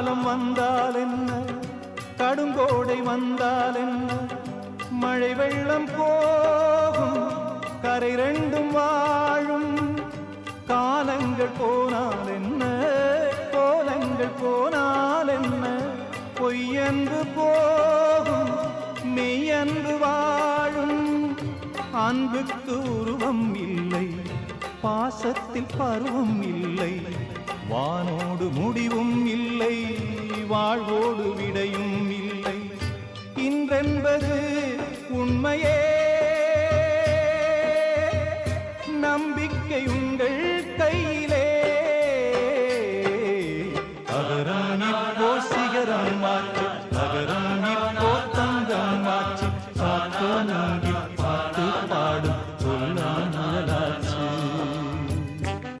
காலம் வந்தால் என்ன, கடுங்கோடை வந்தால் என்ன, மழை வெள்ளம் போகும், கரை ரெண்டும் வாழும். காலங்கள் போனால் என்ன, கோலங்கள் போனால் என்ன, பொய்யன்று போகும், மெய்யன்று வாழும். அன்புக்கு உருவம் இல்லை, பாசத்தில் பருவம் இல்லை, வானோடு முடிவும் இல்லை, வாழ்வோடு விடையும் இல்லை. இன்றென்பது உண்மையே, நம்பிக்கை உங்கள்